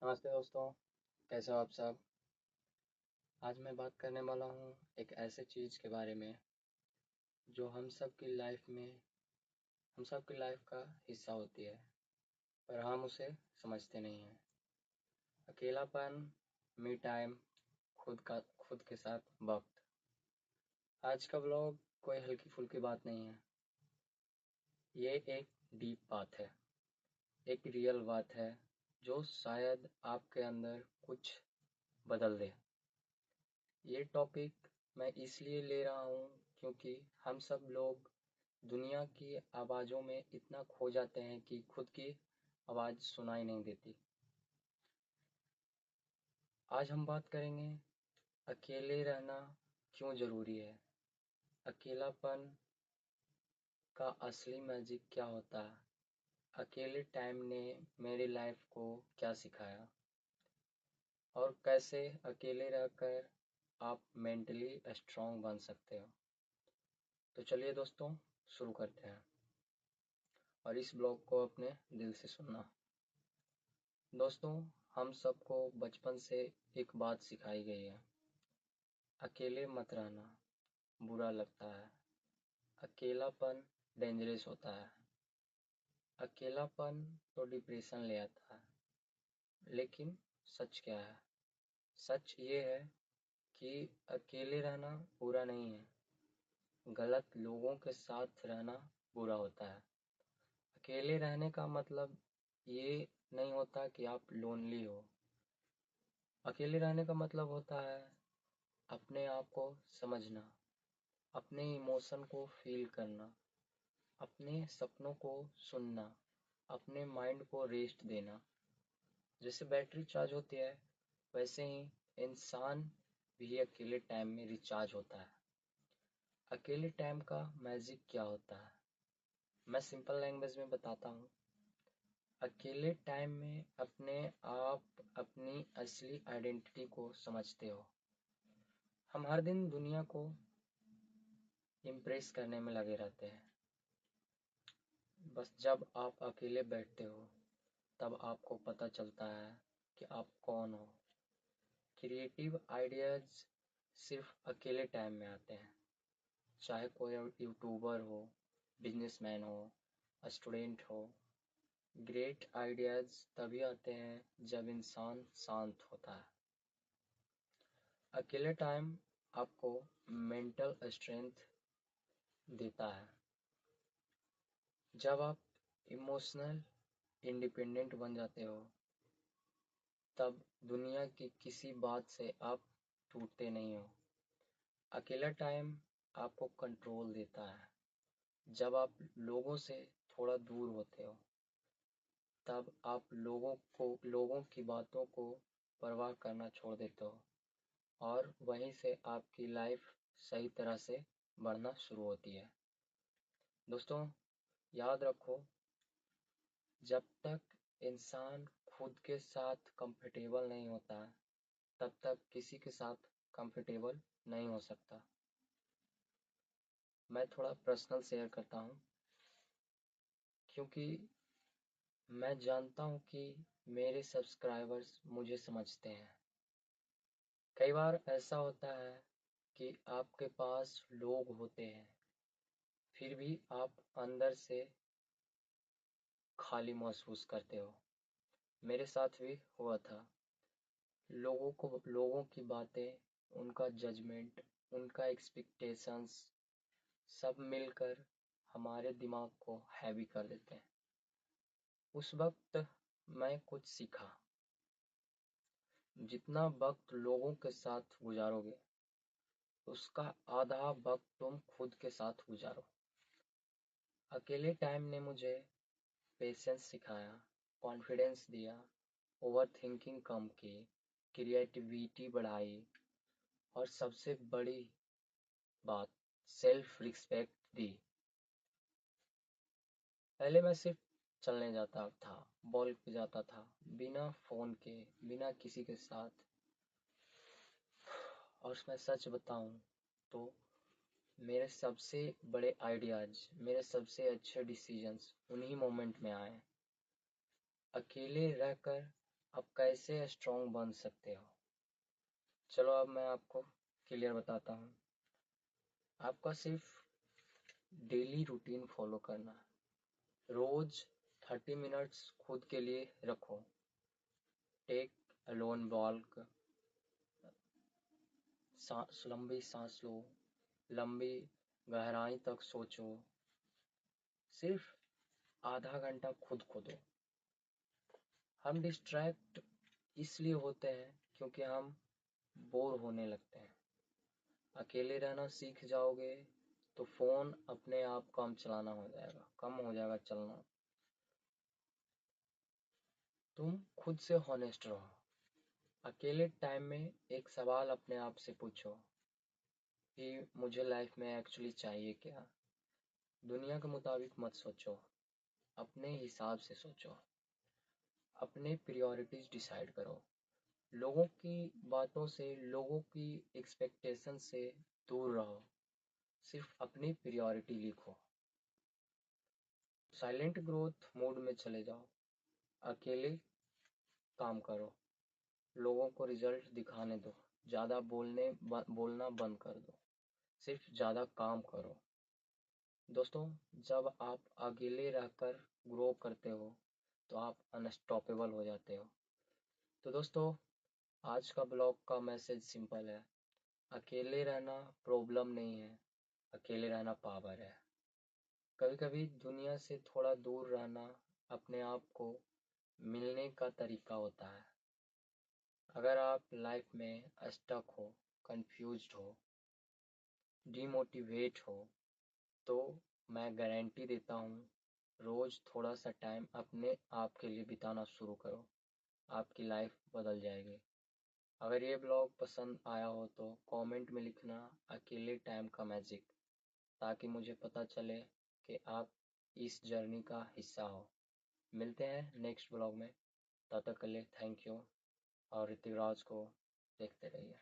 नमस्ते दोस्तों, कैसे हो आप सब। आज मैं बात करने वाला हूँ एक ऐसे चीज़ के बारे में जो हम सब की लाइफ का हिस्सा होती है, पर हम उसे समझते नहीं हैं। अकेलापन, मी टाइम, खुद के साथ वक्त। आज का व्लॉग कोई हल्की फुल्की बात नहीं है, ये एक डीप बात है, एक रियल बात है जो शायद आपके अंदर कुछ बदल दे। ये टॉपिक मैं इसलिए ले रहा हूँ क्योंकि हम सब लोग दुनिया की आवाज़ों में इतना खो जाते हैं कि खुद की आवाज़ सुनाई नहीं देती। आज हम बात करेंगे अकेले रहना क्यों ज़रूरी है, अकेलापन का असली मैजिक क्या होता है, अकेले टाइम ने मेरी लाइफ को क्या सिखाया, और कैसे अकेले रहकर आप मेंटली स्ट्रांग बन सकते हो। तो चलिए दोस्तों, शुरू करते हैं और इस ब्लॉग को अपने दिल से सुनना। दोस्तों, हम सबको बचपन से एक बात सिखाई गई है, अकेले मत रहना, बुरा लगता है, अकेलापन डेंजरस होता है, अकेलापन तो डिप्रेशन ले आता है। लेकिन सच क्या है? सच ये है कि अकेले रहना बुरा नहीं है, गलत लोगों के साथ रहना बुरा होता है। अकेले रहने का मतलब ये नहीं होता कि आप लोनली हो। अकेले रहने का मतलब होता है अपने आप को समझना, अपने इमोशन को फील करना, अपने सपनों को सुनना, अपने माइंड को रेस्ट देना। जैसे बैटरी चार्ज होती है, वैसे ही इंसान भी अकेले टाइम में रिचार्ज होता है। अकेले टाइम का मैजिक क्या होता है, मैं सिंपल लैंग्वेज में बताता हूँ। अकेले टाइम में अपने आप अपनी असली आइडेंटिटी को समझते हो। हम हर दिन दुनिया को इम्प्रेस करने में लगे रहते हैं, बस जब आप अकेले बैठते हो तब आपको पता चलता है कि आप कौन हो। क्रिएटिव आइडियाज सिर्फ अकेले टाइम में आते हैं, चाहे कोई यूट्यूबर हो, बिजनेसमैन हो, स्टूडेंट हो। ग्रेट आइडियाज तभी आते हैं जब इंसान शांत होता है। अकेले टाइम आपको मेंटल स्ट्रेंथ देता है। जब आप इमोशनल इंडिपेंडेंट बन जाते हो तब दुनिया की किसी बात से आप टूटते नहीं हो। अकेला टाइम आपको कंट्रोल देता है। जब आप लोगों से थोड़ा दूर होते हो तब आप लोगों की बातों को परवाह करना छोड़ देते हो, और वहीं से आपकी लाइफ सही तरह से बढ़ना शुरू होती है। दोस्तों, याद रखो, जब तक इंसान खुद के साथ कंफर्टेबल नहीं होता तब तक किसी के साथ कंफर्टेबल नहीं हो सकता। मैं थोड़ा पर्सनल शेयर करता हूँ क्योंकि मैं जानता हूँ कि मेरे सब्सक्राइबर्स मुझे समझते हैं। कई बार ऐसा होता है कि आपके पास लोग होते हैं, फिर भी आप अंदर से खाली महसूस करते हो। मेरे साथ भी हुआ था। लोगों की बातें, उनका जजमेंट, उनका एक्सपेक्टेशंस सब मिलकर हमारे दिमाग को हैवी कर देते हैं। उस वक्त मैं कुछ सीखा, जितना वक्त लोगों के साथ गुजारोगे उसका आधा वक्त तुम खुद के साथ गुजारो। अकेले टाइम ने मुझे पेशेंस सिखाया, कॉन्फिडेंस दिया, ओवरथिंकिंग कम की, क्रिएटिविटी बढ़ाई, और सबसे बड़ी बात, सेल्फ रिस्पेक्ट दी। पहले मैं सिर्फ चलने जाता था, वॉक पे जाता था, बिना फ़ोन के, बिना किसी के साथ। और मैं सच बताऊं तो मेरे सबसे बड़े आइडियाज, मेरे सबसे अच्छे डिसीजंस उन्हीं मोमेंट में आए। अकेले रहकर आप कैसे स्ट्रांग बन सकते हो? चलो अब मैं आपको क्लियर बताता हूँ। आपका सिर्फ डेली रूटीन फॉलो करना है। रोज 30 मिनट्स खुद के लिए रखो। टेक अलोन वॉक, लंबी सांस लो, लंबी गहराई तक सोचो। सिर्फ आधा घंटा खुद को दो। हम डिस्ट्रैक्ट इसलिए होते हैं क्योंकि हम बोर होने लगते हैं। अकेले रहना सीख जाओगे तो फोन अपने आप कम चलाना हो जाएगा, कम हो जाएगा चलना। तुम खुद से हॉनेस्ट रहो। अकेले टाइम में एक सवाल अपने आप से पूछो कि मुझे लाइफ में एक्चुअली चाहिए क्या। दुनिया के मुताबिक मत सोचो, अपने हिसाब से सोचो। अपने प्रायोरिटीज डिसाइड करो। लोगों की बातों से, लोगों की एक्सपेक्टेशन से दूर रहो। सिर्फ अपनी प्रायोरिटी लिखो। साइलेंट ग्रोथ मोड में चले जाओ। अकेले काम करो। लोगों को रिजल्ट दिखाने दो। ज़्यादा बोलना बंद कर दो। सिर्फ ज़्यादा काम करो। दोस्तों, जब आप अकेले रहकर ग्रो करते हो तो आप अनस्टॉपेबल हो जाते हो। तो दोस्तों, आज का ब्लॉग का मैसेज सिंपल है। अकेले रहना प्रॉब्लम नहीं है, अकेले रहना पावर है। कभी कभी दुनिया से थोड़ा दूर रहना अपने आप को मिलने का तरीका होता है। अगर आप लाइफ में स्टक हो, कंफ्यूज्ड हो, डिमोटिवेट हो, तो मैं गारंटी देता हूँ, रोज़ थोड़ा सा टाइम अपने आप के लिए बिताना शुरू करो। आपकी लाइफ बदल जाएगी। अगर ये ब्लॉग पसंद आया हो तो कमेंट में लिखना अकेले टाइम का मैजिक, ताकि मुझे पता चले कि आप इस जर्नी का हिस्सा हो। मिलते हैं नेक्स्ट ब्लॉग में। तब तक के लिए थैंक यू, और ऋतिक राज को देखते रहिए।